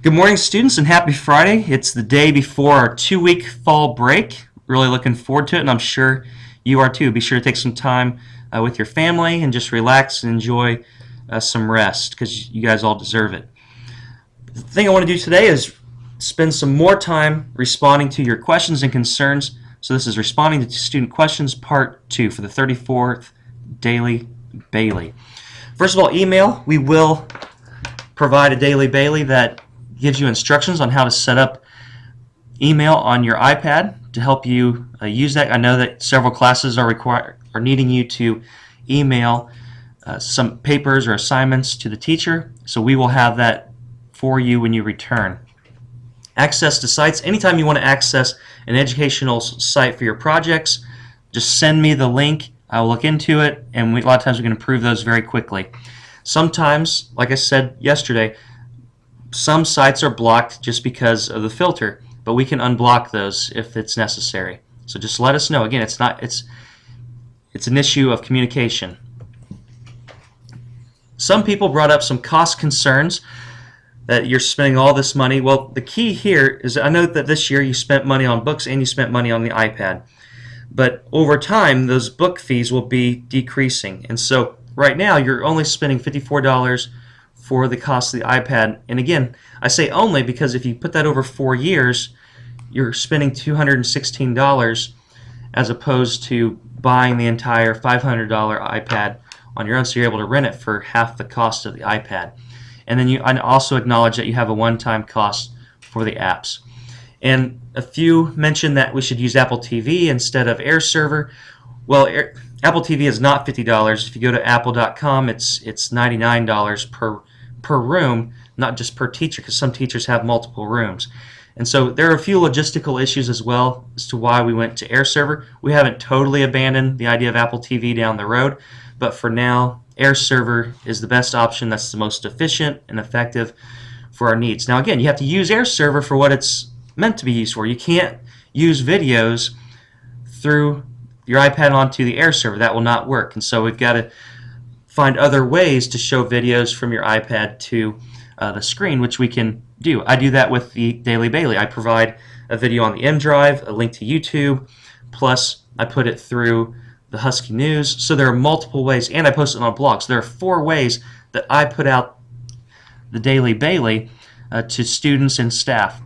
Good morning, students, and happy Friday. It's the day before our 2-week fall break. Really looking forward to it, and I'm sure you are too. Be sure to take some time with your family and just relax and enjoy some rest because you guys all deserve it. The thing I want to do today is spend some more time responding to your questions and concerns. So this is Responding to Student Questions Part 2 for the 34th Daily Bailey. First of all, email. We will provide a Daily Bailey that gives you instructions on how to set up email on your iPad to help you use that. I know that several classes are needing you to email some papers or assignments to the teacher, so we will have that for you when you return. Access to sites. Anytime you want to access an educational site for your projects, just send me the link. I'll look into it, and a lot of times we can improve those very quickly. Sometimes, like I said yesterday, some sites are blocked just because of the filter, but we can unblock those if it's necessary. So just let us know. Again, it's an issue of communication. Some people brought up some cost concerns that you're spending all this money. Well, the key here is I know that this year you spent money on books and you spent money on the iPad, but over time those book fees will be decreasing. And so right now you're only spending $54 for the cost of the iPad. And again, I say only because if you put that over 4 years, you're spending $216 as opposed to buying the entire $500 iPad on your own, so you're able to rent it for half the cost of the iPad. And then I also acknowledge that you have a one-time cost for the apps. And a few mentioned that we should use Apple TV instead of Air Server. Well, Apple TV is not $50. If you go to apple.com, it's $99 per room, not just per teacher, because some teachers have multiple rooms. And so there are a few logistical issues as well as to why we went to Air Server. We haven't totally abandoned the idea of Apple TV down the road, but for now, Air Server is the best option. That's the most efficient and effective for our needs. Now again, you have to use Air Server for what it's meant to be used for. You can't use videos through your iPad onto the Air Server. That will not work. And so we've got to find other ways to show videos from your iPad to the screen, which we can do. I do that with the Daily Bailey. I provide a video on the M Drive, a link to YouTube, plus I put it through the Husky News. So there are multiple ways, and I post it on blogs. There are 4 ways that I put out the Daily Bailey to students and staff.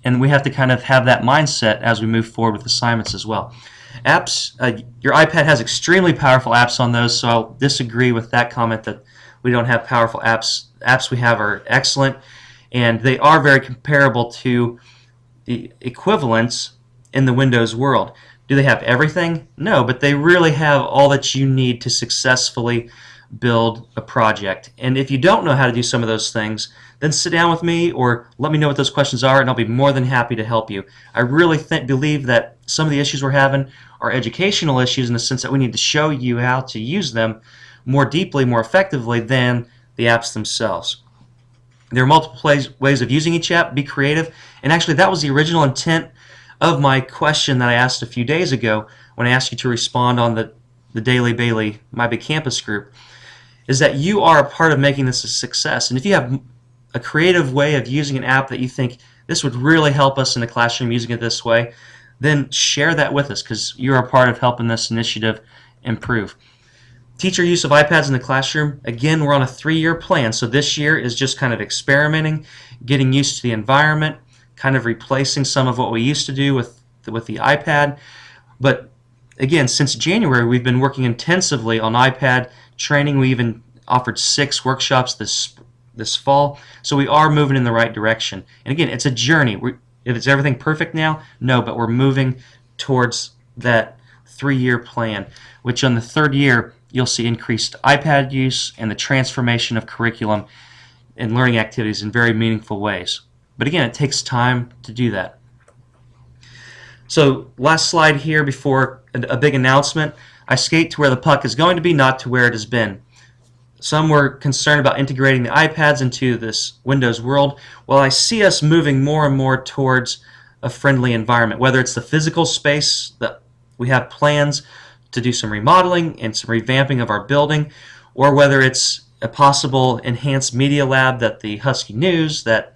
And we have to kind of have that mindset as we move forward with assignments as well. Apps, your iPad has extremely powerful apps on those, so I'll disagree with that comment that we don't have powerful apps. The apps we have are excellent, and they are very comparable to the equivalents in the Windows world. Do they have everything? No, but they really have all that you need to successfully build a project. And if you don't know how to do some of those things, then sit down with me or let me know what those questions are, and I'll be more than happy to help you. I really believe that some of the issues we're having are educational issues in the sense that we need to show you how to use them more deeply, more effectively than the apps themselves. There are multiple ways of using each app. Be creative. And actually, that was the original intent of my question that I asked a few days ago when I asked you to respond on the Daily Bailey My Big Campus group, is that you are a part of making this a success. And if you have a creative way of using an app that you think this would really help us in the classroom using it this way, then share that with us because you're a part of helping this initiative improve. Teacher use of iPads in the classroom. Again, we're on a 3-year plan, so this year is just kind of experimenting, getting used to the environment, kind of replacing some of what we used to do with the iPad. But again, since January, we've been working intensively on iPad training. We even offered 6 workshops this fall, so we are moving in the right direction. And again, it's a journey. If it's everything perfect now, no, but we're moving towards that 3-year plan, which on the 3rd year, you'll see increased iPad use and the transformation of curriculum and learning activities in very meaningful ways. But again, it takes time to do that. So last slide here before a big announcement. I skate to where the puck is going to be, not to where it has been. Some were concerned about integrating the iPads into this Windows world. Well, I see us moving more and more towards a friendly environment, whether it's the physical space that we have plans to do some remodeling and some revamping of our building, or whether it's a possible enhanced media lab that the Husky News, that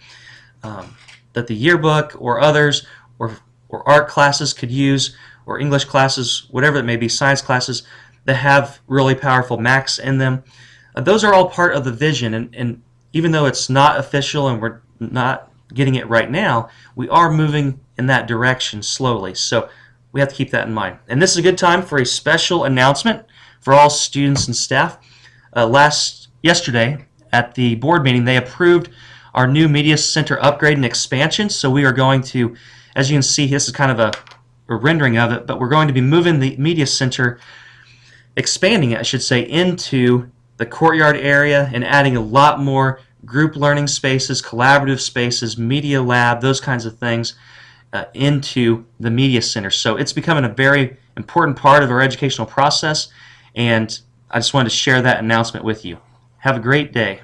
the yearbook or others, or art classes could use, or English classes, whatever it may be, science classes that have really powerful Macs in them. Those are all part of the vision, and even though it's not official and we're not getting it right now, we are moving in that direction slowly. So we have to keep that in mind. And this is a good time for a special announcement for all students and staff. Yesterday at the board meeting, they approved our new media center upgrade and expansion. So we are going to, as you can see, this is kind of a rendering of it, but we're going to be moving the media center, expanding it, I should say, into the courtyard area and adding a lot more group learning spaces, collaborative spaces, media lab, those kinds of things into the media center. So it's becoming a very important part of our educational process, and I just wanted to share that announcement with you. Have a great day.